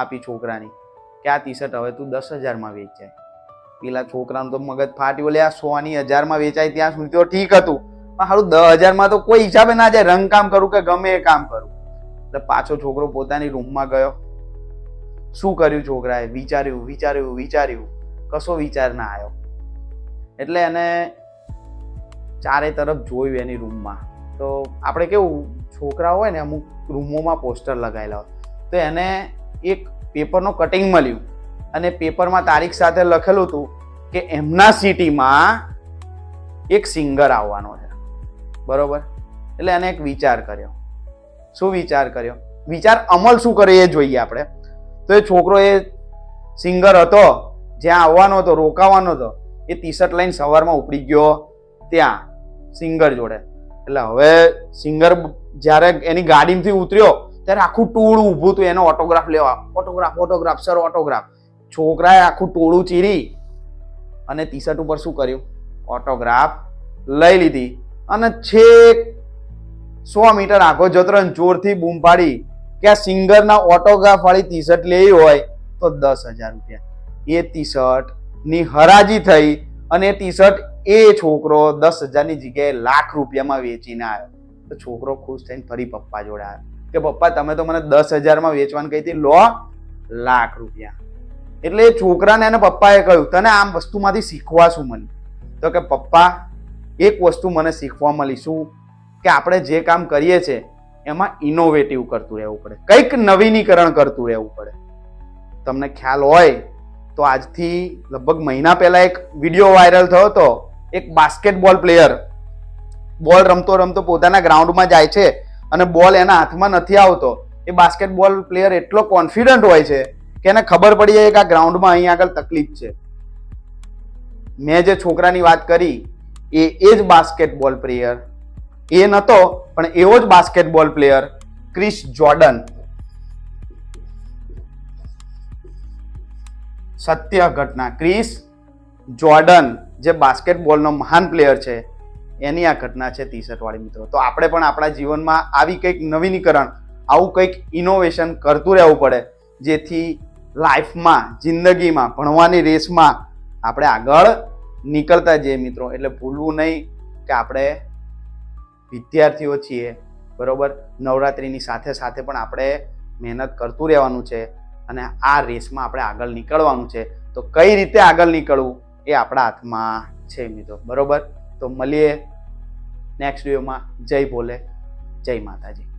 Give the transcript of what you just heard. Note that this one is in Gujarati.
આપી છોકરાની કે આ ટી શર્ટ હવે તું 10,000માં વેચાય. પેલા છોકરાનું તો મગજ ફાટ્યું, લે આ 100 ની 1000માં વેચાય ત્યાં સુધી તો ઠીક હતું, પણ હારું 10,000માં તો કોઈ હિસાબે ના જાય. રંગ કામ કરું કે ગમે એ કામ કરું. એટલે પાછો છોકરો પોતાની રૂમમાં ગયો. શું કર્યું છોકરાએ? વિચાર્યું, કશો વિચાર ના આવ્યો. એટલે એને ચારે તરફ જોયું એની રૂમમાં. તો આપણે કેવું છોકરા હોય ને અમુક રૂમોમાં પોસ્ટર લગાવેલા હોય, તો એને એક પેપરનો કટિંગ મળ્યું અને પેપરમાં તારીખ સાથે લખેલું હતું કે એમના સિટીમાં એક સિંગર આવવાનો છે. બરોબર? એટલે એને એક વિચાર કર્યો. શું વિચાર કર્યો? વિચાર અમલ શું કર્યો એ જોઈએ આપણે. તો એ છોકરો એ સિંગર હતો જ્યાં આવવાનો હતો, રોકાવાનો હતો, એ ટી શર્ટ લઈને સવારમાં ઉપડી ગયો ત્યાં સિંગર જોડે. એટલે હવે સિંગર જ્યારે એની ગાડીમાંથી ઉતર્યો ત્યારે આખું ટોળું ઊભું હતું એનો ઓટોગ્રાફ લેવા. Autograph sir autograph. છોકરાએ આખું ટોળું ચીરી અને ટી શર્ટ ઉપર શું કર્યું? ઓટોગ્રાફ લઈ લીધી અને છેક 100 મીટર આગો જતો રહ્યો, જોરથી બૂમ પાડી કે આ સિંગરના ઓટોગ્રાફ વાળી ટી શર્ટ લેવી હોય તો 10,000 રૂપિયા. એ ટી શર્ટ ની હરાજી થઈ અને એ ટી શર્ટ એ છોકરો 10,000ની જગ્યાએ લાખ રૂપિયામાં વેચીને આવ્યો. તો છોકરો ખુશ થઈને ફરી પપ્પા જોડે આવ્યો કે પપ્પા તમે તો મને 10,000માં વેચવાનું કહી હતી, લો લાખ રૂપિયા. એટલે એ છોકરાને એને પપ્પાએ કહ્યું તને આમ વસ્તુમાંથી શીખવા શું મળ્યું? તો કે પપ્પા એક વસ્તુ મને શીખવા મળી. શું? કે આપણે જે કામ કરીએ છીએ એમાં ઇનોવેટિવ કરતું રહેવું પડે, કંઈક નવીનીકરણ કરતું રહેવું પડે. તમને ખ્યાલ હોય તો આજથી લગભગ મહિના પહેલા એક વિડીયો વાયરલ થયો હતો. એક બાસ્કેટબોલ પ્લેયર બોલ રમતો રમતો પોતાના ગ્રાઉન્ડમાં જાય છે અને બોલ એના હાથમાં નથી આવતો. એ બાસ્કેટબોલ પ્લેયર એટલો કોન્ફિડન્ટ હોય છે કે એને ખબર પડી જાય કે આ ગ્રાઉન્ડમાં અહીં આગળ તકલીફ છે. મેં જે છોકરાની વાત કરી એ જ બાસ્કેટબોલ પ્લેયર, એ નતો પણ એવો જ બાસ્કેટબોલ પ્લેયર ક્રિસ જોર્ડન. સત્ય ઘટના. ક્રિસ જોર્ડન જે બાસ્કેટબોલનો મહાન પ્લેયર છે એની આ ઘટના છે ટી શર્ટ વાળી. મિત્રો, તો આપણે પણ આપણા જીવનમાં આવી કંઈક નવીનીકરણ, આવું કંઈક ઇનોવેશન કરતું રહેવું પડે, જેથી લાઈફમાં, જિંદગીમાં, ભણવાની રેસમાં આપણે આગળ નીકળતા જઈએ મિત્રો. એટલે ભૂલવું નહીં કે આપણે વિદ્યાર્થીઓ છીએ, બરોબર? નવરાત્રિની સાથે સાથે પણ આપણે મહેનત કરતું રહેવાનું છે અને આ રેસમાં આપણે આગળ નીકળવાનું છે. તો કઈ રીતે આગળ નીકળવું એ આપણા હાથમાં છે મિત્રો, બરોબર? તો મળીએ નેક્સ્ટ વિડીયોમાં. જય ભોલે, જય માતાજી.